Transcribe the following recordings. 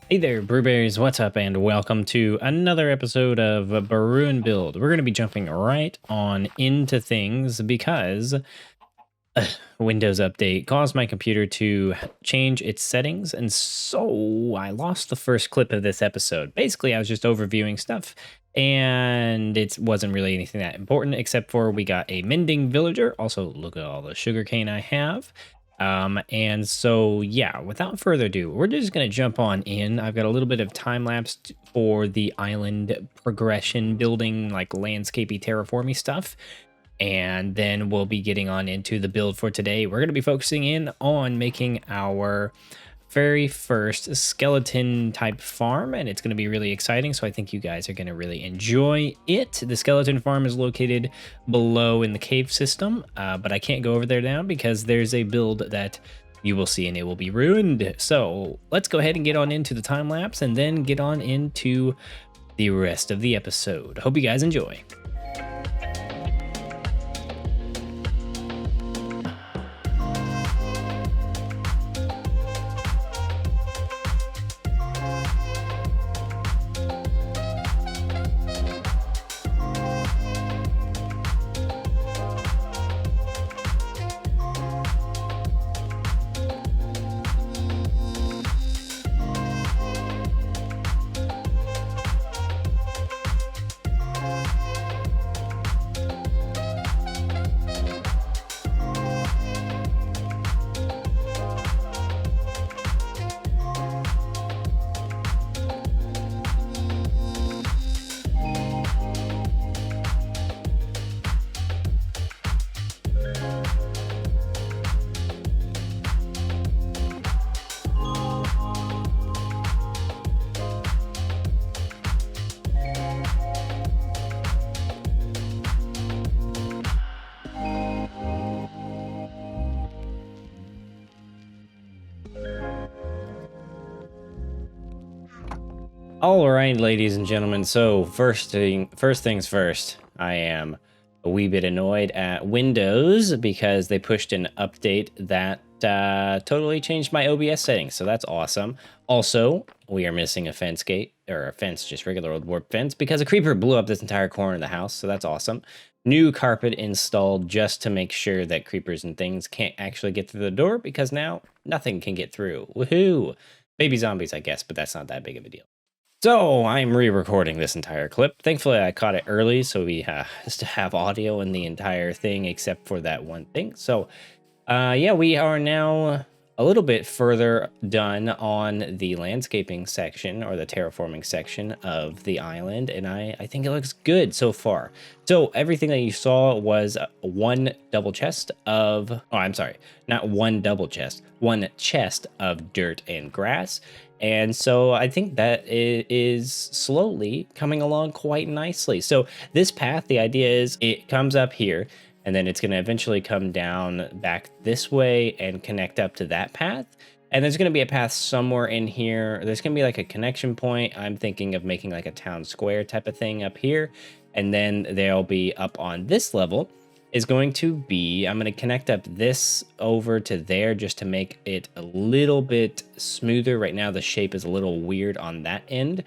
Hey there, Brewberries, what's up, and welcome to another episode of Brew and Build. We're going to be jumping right on into things because Windows Update caused my computer to change its settings, and so I lost the first clip of this episode. Basically, I was just overviewing stuff, and it wasn't really anything that important, except for we got a mending villager. Also, look at all the sugarcane I have. And so, yeah, without further ado, we're just going to jump on in. I've got a little bit of time lapse for the island progression, building like landscapey, terraformy stuff. And then we'll be getting on into the build for today. We're going to be focusing in on making our very first skeleton type farm, and it's going to be really exciting, so I think you guys are going to really enjoy it. The skeleton farm is located below in the cave system, but I can't go over there now because there's a build that you will see and it will be ruined. So let's go ahead and get on into the time lapse and then get on into the rest of the episode. Hope you guys enjoy. All right, ladies and gentlemen. So first things first, I am a wee bit annoyed at Windows because they pushed an update that totally changed my OBS settings. So that's awesome. Also, we are missing a fence gate, or a fence, just regular old warp fence, because a creeper blew up this entire corner of the house. So that's awesome. New carpet installed just to make sure that creepers and things can't actually get through the door, because now nothing can get through. Woohoo! Baby zombies, I guess, but that's not that big of a deal. So I'm re-recording this entire clip. Thankfully, I caught it early, so we just have audio in the entire thing except for that one thing. So, yeah, we are now a little bit further done on the landscaping section or the terraforming section of the island, and I think it looks good so far. So everything that you saw was one double chest of, oh, I'm sorry, not one double chest, one chest of dirt and grass. And so I think that is slowly coming along quite nicely. So this path, the idea is it comes up here, and then it's going to eventually come down back this way and connect up to that path. And there's going to be a path somewhere in here. There's going to be like a connection point. I'm thinking of making like a town square type of thing up here. And then there'll be up on this level is going to be, I'm going to connect up this over to there just to make it a little bit smoother. Right now, the shape is a little weird on that end.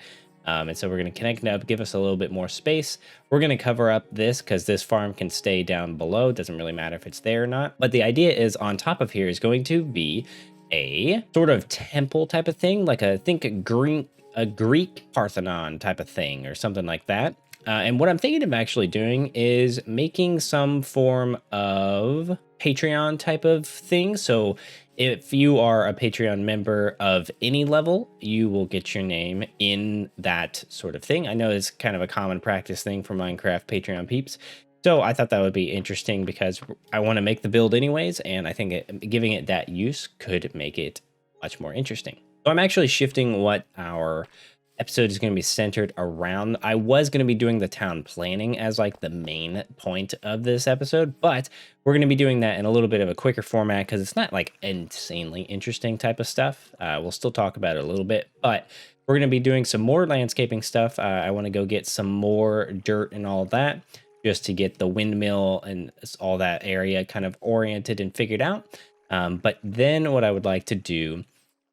And so we're going to connect it up, give us a little bit more space. We're going to cover up this because this farm can stay down below. It doesn't really matter if it's there or not. But the idea is on top of here is going to be a sort of temple type of thing, like think a Greek Parthenon type of thing or something like that. And what I'm thinking of actually doing is making some form of Patreon type of thing. So if you are a Patreon member of any level, you will get your name in that sort of thing. I know it's kind of a common practice thing for Minecraft Patreon peeps. So I thought that would be interesting because I want to make the build anyways. And I think giving it that use could make it much more interesting. So I'm actually shifting what our episode is going to be centered around. I was going to be doing the town planning as like the main point of this episode, but we're going to be doing that in a little bit of a quicker format because it's not like insanely interesting type of stuff. We'll still talk about it a little bit, but we're going to be doing some more landscaping stuff. I want to go get some more dirt and all that just to get the windmill and all that area kind of oriented and figured out. But then what I would like to do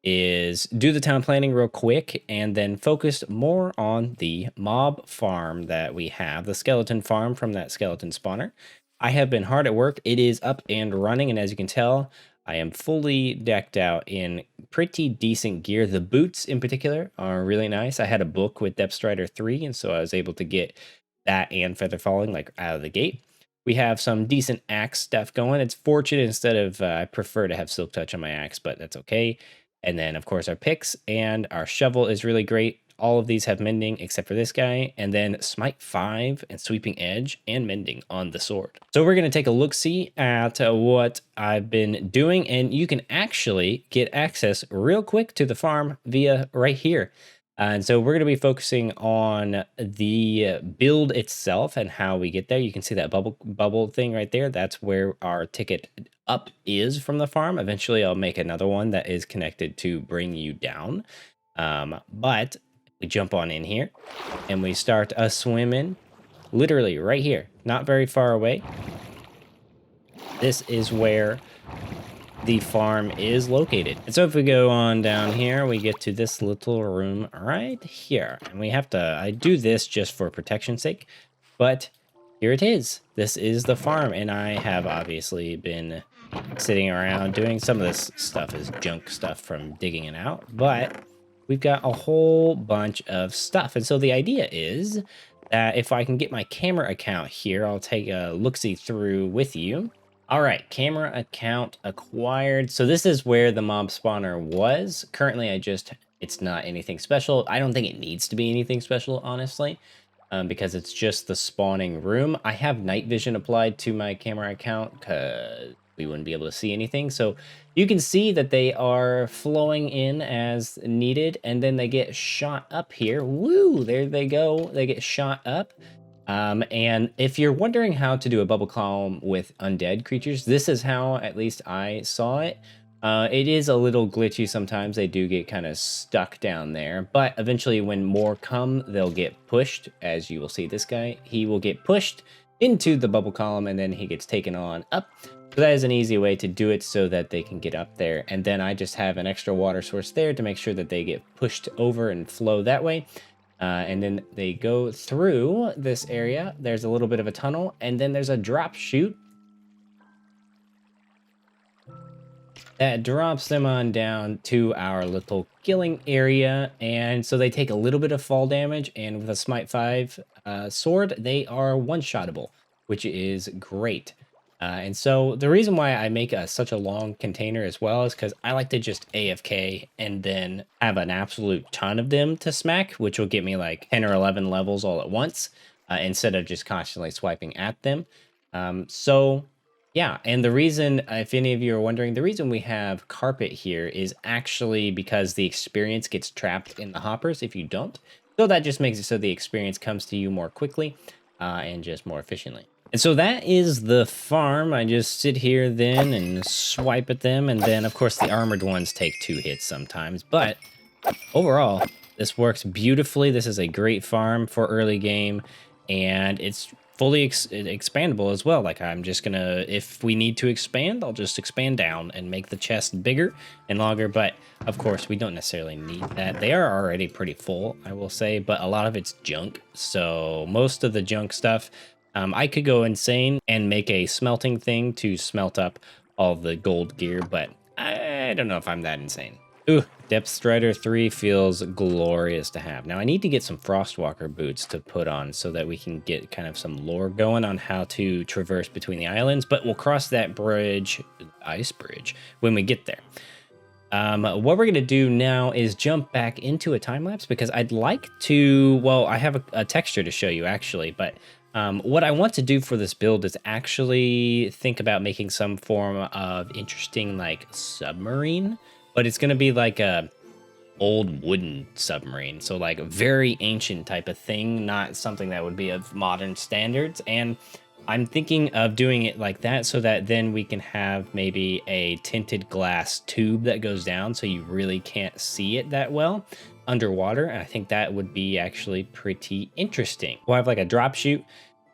is do the town planning real quick and then focus more on the mob farm that we have, the skeleton farm from that skeleton spawner. I have been hard at work. It is up and running, and as you can tell, I am fully decked out in pretty decent gear. The boots in particular are really nice. I had a book with Depth Strider 3, and so I was able to get that and Feather Falling like out of the gate. We have some decent axe stuff going. It's fortunate instead of, I prefer to have Silk Touch on my axe, but that's okay. And then, of course, our picks and our shovel is really great. All of these have mending except for this guy. And then Smite 5 and Sweeping Edge and mending on the sword. So we're going to take a look-see at what I've been doing. And you can actually get access real quick to the farm via right here. And so we're going to be focusing on the build itself and how we get there. You can see that bubble thing right there. That's where our ticket up is from the farm. Eventually, I'll make another one that is connected to bring you down. But we jump on in here and we start a swimming literally right here, not very far away. This is where the farm is located. And so if we go on down here, we get to this little room right here. And we have to, I do this just for protection's sake, but here it is. This is the farm. And I have obviously been sitting around doing some of this stuff is junk stuff from digging it out, but we've got a whole bunch of stuff. And so the idea is that if I can get my camera account here, I'll take a look-see through with you. All right, camera account acquired. So this is where the mob spawner was. Currently, it's not anything special. I don't think it needs to be anything special, honestly, because it's just the spawning room. I have night vision applied to my camera account because we wouldn't be able to see anything. So you can see that they are flowing in as needed, and then they get shot up here. Woo, there they go. They get shot up. And if you're wondering how to do a bubble column with undead creatures, this is how at least I saw it. It is a little glitchy sometimes. They do get kind of stuck down there, but eventually when more come, they'll get pushed. As you will see this guy, he will get pushed into the bubble column and then he gets taken on up. So that is an easy way to do it so that they can get up there. And then I just have an extra water source there to make sure that they get pushed over and flow that way. And then they go through this area. There's a little bit of a tunnel, and then there's a drop chute that drops them on down to our little killing area. And so they take a little bit of fall damage, and with a Smite 5 sword, they are one-shottable, which is great. And so the reason why I make such a long container as well is because I like to just AFK and then have an absolute ton of them to smack, which will get me like 10 or 11 levels all at once, instead of just constantly swiping at them. So yeah, and the reason, if any of you are wondering, the reason we have carpet here is actually because the experience gets trapped in the hoppers if you don't. So that just makes it so the experience comes to you more quickly and just more efficiently. And so that is the farm. I just sit here then and swipe at them. And then, of course, the armored ones take 2 hits sometimes. But overall, this works beautifully. This is a great farm for early game. And it's fully expandable as well. Like, I'm just going to, if we need to expand, I'll just expand down and make the chest bigger and longer. But, of course, we don't necessarily need that. They are already pretty full, I will say. But a lot of it's junk. So most of the junk stuff... I could go insane and make a smelting thing to smelt up all the gold gear, but I don't know if I'm that insane. Ooh, Depth Strider 3 feels glorious to have. Now I need to get some Frostwalker boots to put on so that we can get kind of some lore going on how to traverse between the islands, but we'll cross that bridge, ice bridge, when we get there. What we're going to do now is jump back into a time lapse because I'd like to, well, I have a texture to show you actually, but what I want to do for this build is actually think about making some form of interesting like submarine, but it's going to be like a old wooden submarine. So like a very ancient type of thing, not something that would be of modern standards. And I'm thinking of doing it like that so that then we can have maybe a tinted glass tube that goes down so you really can't see it that well underwater. And I think that would be actually pretty interesting. We'll have like a drop chute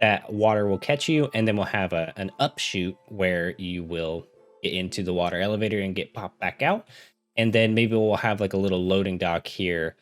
that water will catch you, and then we'll have an up chute where you will get into the water elevator and get popped back out. And then maybe we'll have like a little loading dock here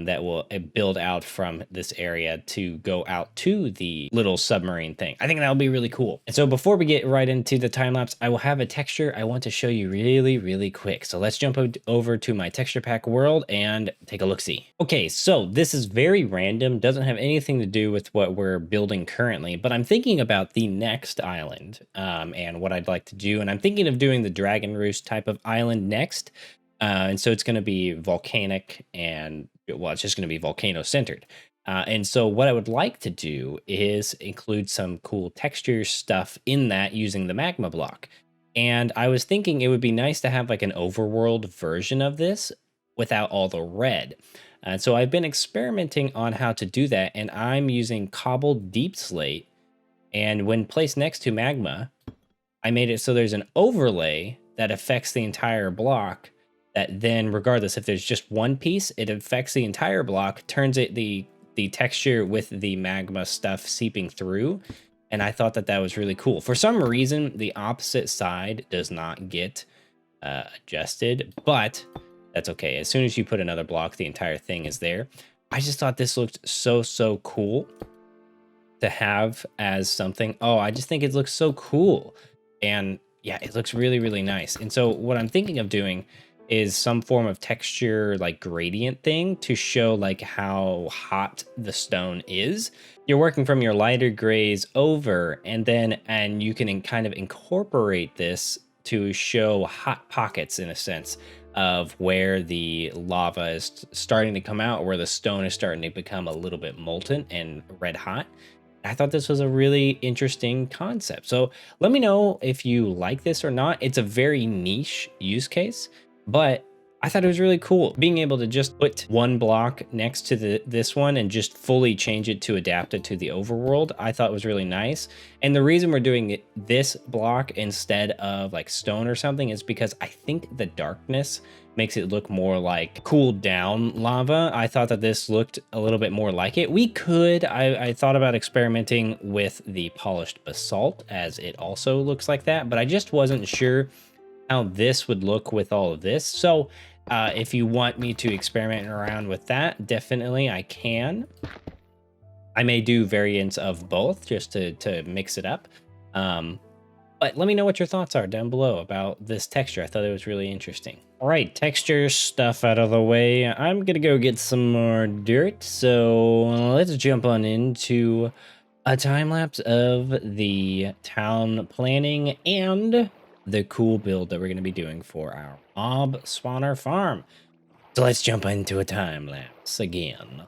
that will build out from this area to go out to the little submarine thing. I think that'll be really cool. And so before we get right into the time lapse, I will have a texture I want to show you really, really quick. So let's jump over to my texture pack world and take a look-see. Okay, so this is very random, doesn't have anything to do with what we're building currently, but I'm thinking about the next island and what I'd like to do. And I'm thinking of doing the Dragon Roost type of island next. And so it's going to be volcanic and, well, it's just going to be volcano centered. And so what I would like to do is include some cool texture stuff in that using the magma block. And I was thinking it would be nice to have like an overworld version of this without all the red. And so I've been experimenting on how to do that. And I'm using cobbled deep slate. And when placed next to magma, I made it so there's an overlay that affects the entire block. That then, regardless if there's just one piece, it affects the entire block, turns it the texture with the magma stuff seeping through. And I thought that was really cool. For some reason, the opposite side does not get adjusted, but that's okay. As soon as you put another block, the entire thing is there. I just thought this looked so cool to have as something. Oh, I just think it looks so cool. And yeah, it looks really, really nice. And so what I'm thinking of doing is some form of texture like gradient thing to show like how hot the stone is. You're working from your lighter grays over and you can kind of incorporate this to show hot pockets in a sense of where the lava is starting to come out, where the stone is starting to become a little bit molten and red hot. I thought this was a really interesting concept. So let me know if you like this or not. It's a very niche use case, but I thought it was really cool being able to just put one block next to this one and just fully change it to adapt it to the overworld. I thought was really nice. And the reason we're doing this block instead of like stone or something is because I think the darkness makes it look more like cooled down lava. I thought that this looked a little bit more like it. I thought about experimenting with the polished basalt as it also looks like that, but I just wasn't sure how this would look with all of this. So if you want me to experiment around with that, definitely I can. I may do variants of both just to mix it up. But let me know what your thoughts are down below about this texture. I thought it was really interesting. All right, texture stuff out of the way. I'm gonna go get some more dirt. So let's jump on into a time lapse of the town planning and the cool build that we're going to be doing for our mob spawner farm. So let's jump into a time lapse again.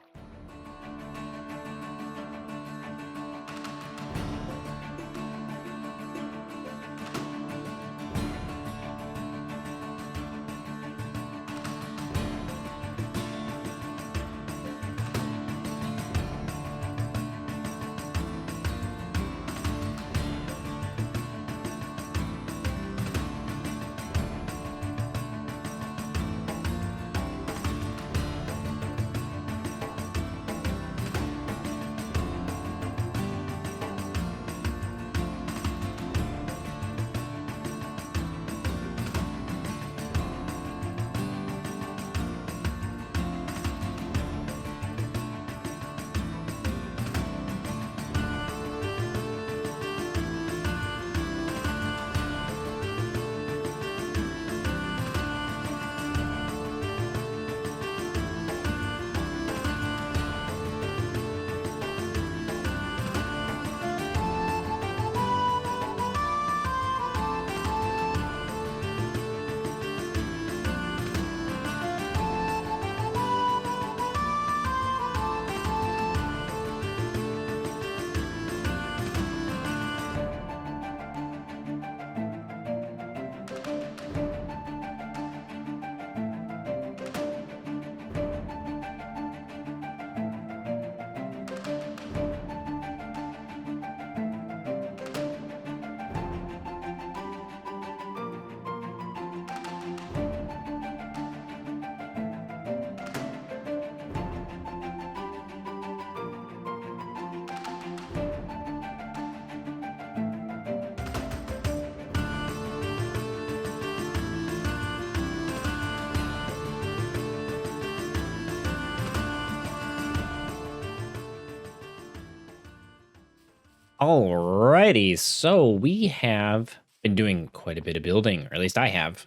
Alrighty, so we have been doing quite a bit of building, or at least I have.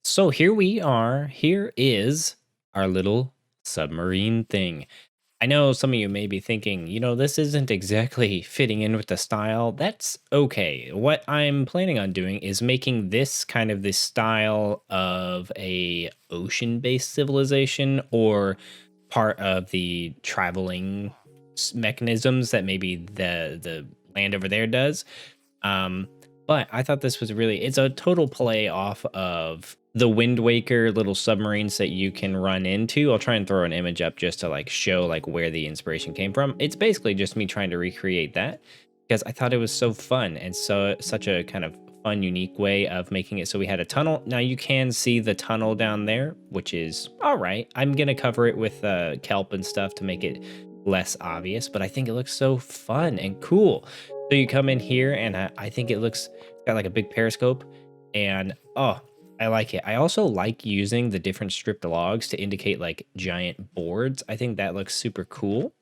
So here we are. Here is our little submarine thing. I know some of you may be thinking, this isn't exactly fitting in with the style. That's okay. What I'm planning on doing is making this kind of the style of a ocean-based civilization or part of the traveling mechanisms that maybe the land over there does. Um, but I thought this was it's a total play off of the Wind Waker little submarines that you can run into. I'll try and throw an image up just to like show like where the inspiration came from. It's basically just me trying to recreate that because I thought it was so fun and such a kind of fun, unique way of making it so we had a tunnel. Now you can see the tunnel down there, which is all right. I'm gonna cover it with kelp and stuff to make it less obvious, but I think it looks so fun and cool. So you come in here, and I think it's got like a big periscope, and oh, I like it. I also like using the different stripped logs to indicate like giant boards. I think that looks super cool.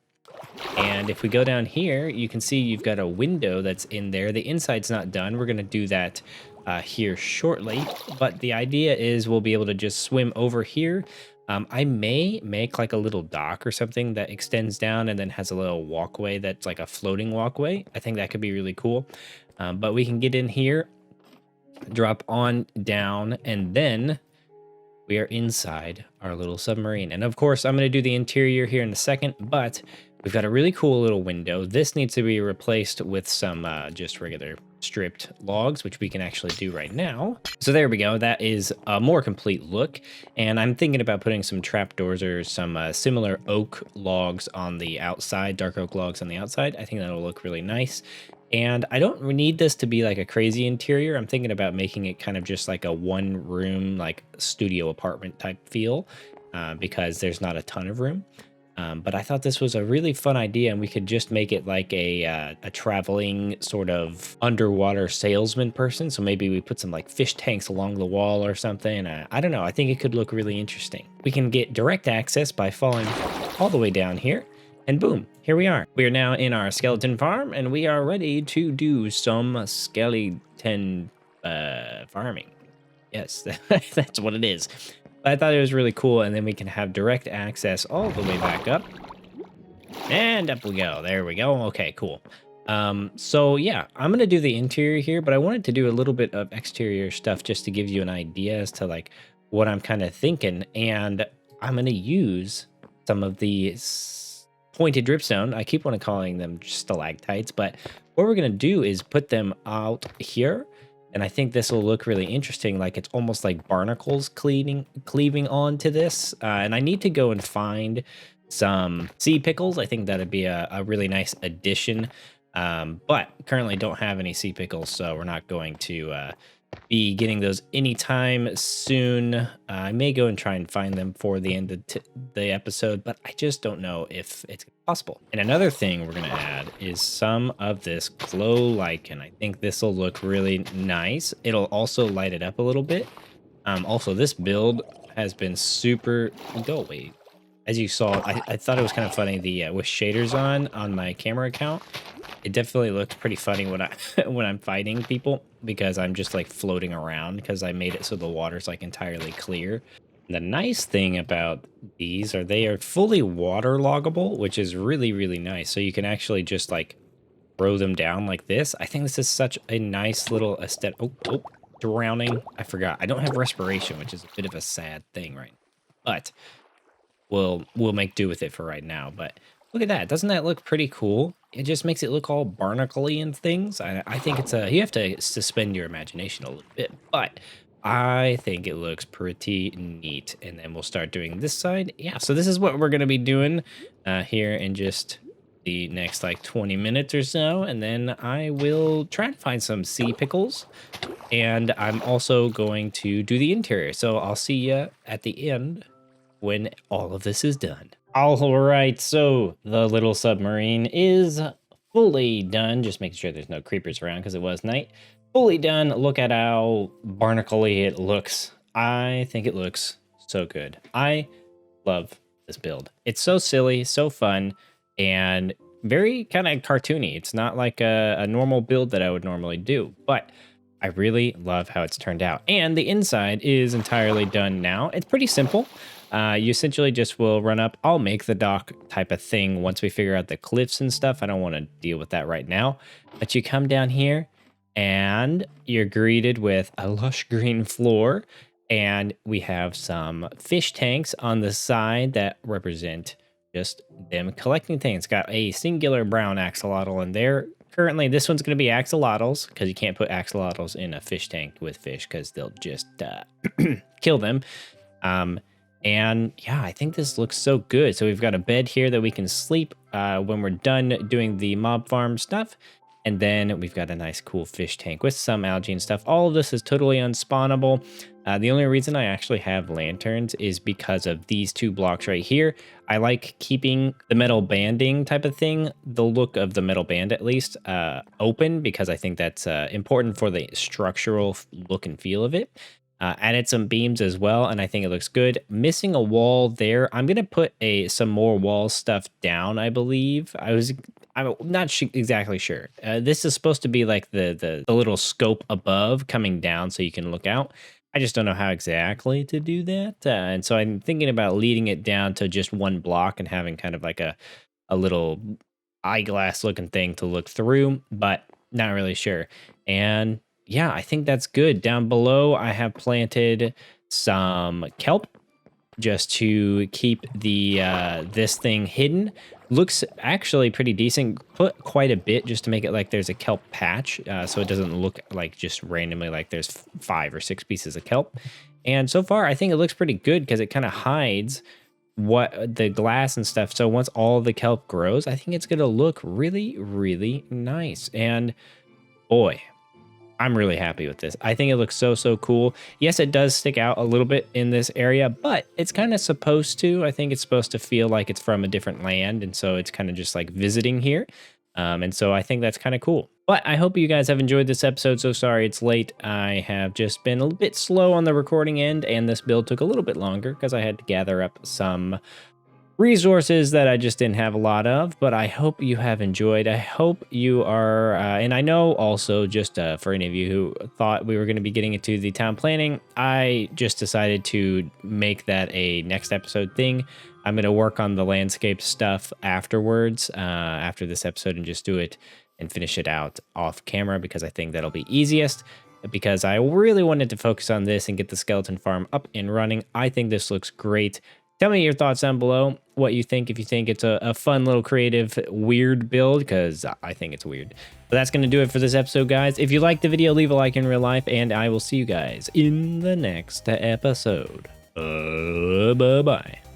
And if we go down here, you can see you've got a window that's in there. The inside's not done. We're going to do that here shortly. But the idea is we'll be able to just swim over here. I may make like a little dock or something that extends down and then has a little walkway that's like a floating walkway. I think that could be really cool. But we can get in here, drop on down, and then we are inside our little submarine. And of course, I'm going to do the interior here in a second, but we've got a really cool little window. This needs to be replaced with some just regular stripped logs, which we can actually do right now. So there we go. That is a more complete look. And I'm thinking about putting some trapdoors or some similar oak logs on the outside, dark oak logs on the outside. I think that'll look really nice. And I don't need this to be like a crazy interior. I'm thinking about making it kind of just like a one room, like studio apartment type feel because there's not a ton of room. But I thought this was a really fun idea, and we could just make it like a traveling sort of underwater salesman person. So maybe we put some like fish tanks along the wall or something. I don't know. I think it could look really interesting. We can get direct access by falling all the way down here. And boom, here we are. We are now in our skeleton farm, and we are ready to do some skeleton farming. Yes, that's what it is. But I thought it was really cool, and then we can have direct access all the way back up. And up we go. There we go. Okay, cool. So yeah, I'm gonna do the interior here, but I wanted to do a little bit of exterior stuff just to give you an idea as to like what I'm kind of thinking. And I'm gonna use some of the pointed dripstone. I keep on calling them stalactites, but what we're gonna do is put them out here. And I think this will look really interesting. Like it's almost like barnacles cleaving onto this. And I need to go and find some sea pickles. I think that'd be a really nice addition. But currently don't have any sea pickles, so we're not going to be getting those anytime soon. I may go and try and find them for the end of the episode, but I just don't know if it's possible. And another thing we're going to add is some of this glow lichen. I think this will look really nice. It'll also light it up a little bit. Also, this build has been super... Go away. As you saw, I thought it was kind of funny with shaders on my camera account. It definitely looks pretty funny when when I'm fighting people because I'm just like floating around because I made it so the water's like entirely clear. The nice thing about these are they are fully waterloggable, which is really, really nice. So you can actually just like throw them down like this. I think this is such a nice little aesthetic. Oh, drowning. I forgot. I don't have respiration, which is a bit of a sad thing right now. But we'll make do with it for right now. But look at that. Doesn't that look pretty cool? It just makes it look all barnacle-y and things. I think it's you have to suspend your imagination a little bit, but I think it looks pretty neat. And then we'll start doing this side. Yeah, so this is what we're going to be doing here in just the next like 20 minutes or so. And then I will try and find some sea pickles. And I'm also going to do the interior. So I'll see you at the end when all of this is done. All right, so the little submarine is fully done. Just making sure there's no creepers around because it was night. Fully done. Look at how barnacle-y it looks. I think it looks so good. I love this build. It's so silly, so fun, and very kind of cartoony. It's not like a normal build that I would normally do, but I really love how it's turned out. And the inside is entirely done now. It's pretty simple. You essentially just will run up. I'll make the dock type of thing once we figure out the cliffs and stuff. I don't want to deal with that right now. But you come down here and you're greeted with a lush green floor. And we have some fish tanks on the side that represent just them collecting things. Got a singular brown axolotl in there. Currently, this one's going to be axolotls because you can't put axolotls in a fish tank with fish because they'll just kill them. And yeah, I think this looks so good. So we've got a bed here that we can sleep when we're done doing the mob farm stuff. And then we've got a nice cool fish tank with some algae and stuff. All of this is totally unspawnable. The only reason I actually have lanterns is because of these two blocks right here. I like keeping the metal banding type of thing, the look of the metal band at least, open because I think that's important for the structural look and feel of it. Added some beams as well, and I think it looks good. Missing a wall there. I'm gonna put some more wall stuff down, I believe. I'm not exactly sure. This is supposed to be like the little scope above coming down so you can look out. I just don't know how exactly to do that. And so I'm thinking about leading it down to just one block and having kind of like a little eyeglass looking thing to look through, but not really sure. And yeah, I think that's good. Down below, I have planted some kelp just to keep the this thing hidden. Looks actually pretty decent. Put quite a bit just to make it like there's a kelp patch, so it doesn't look like just randomly like there's 5 or 6 pieces of kelp. And so far, I think it looks pretty good because it kind of hides what the glass and stuff. So once all the kelp grows, I think it's gonna look really, really nice. And boy, I'm really happy with this. I think it looks so cool. Yes, it does stick out a little bit in this area, but it's kind of supposed to. I think it's supposed to feel like it's from a different land, and so it's kind of just like visiting here. And so I think that's kind of cool. But I hope you guys have enjoyed this episode. So sorry it's late. I have just been a little bit slow on the recording end, and this build took a little bit longer because I had to gather up some resources that I just didn't have a lot of, but I hope you have enjoyed. I hope you are, and I know also just for any of you who thought we were going to be getting into the town planning, I just decided to make that a next episode thing. I'm going to work on the landscape stuff afterwards, after this episode, and just do it and finish it out off camera because I think that'll be easiest. Because I really wanted to focus on this and get the skeleton farm up and running. I think this looks great. Tell me your thoughts down below, what you think, if you think it's a fun little creative weird build, because I think it's weird. But that's going to do it for this episode, guys. If you liked the video, leave a like in real life, and I will see you guys in the next episode. Bye-bye.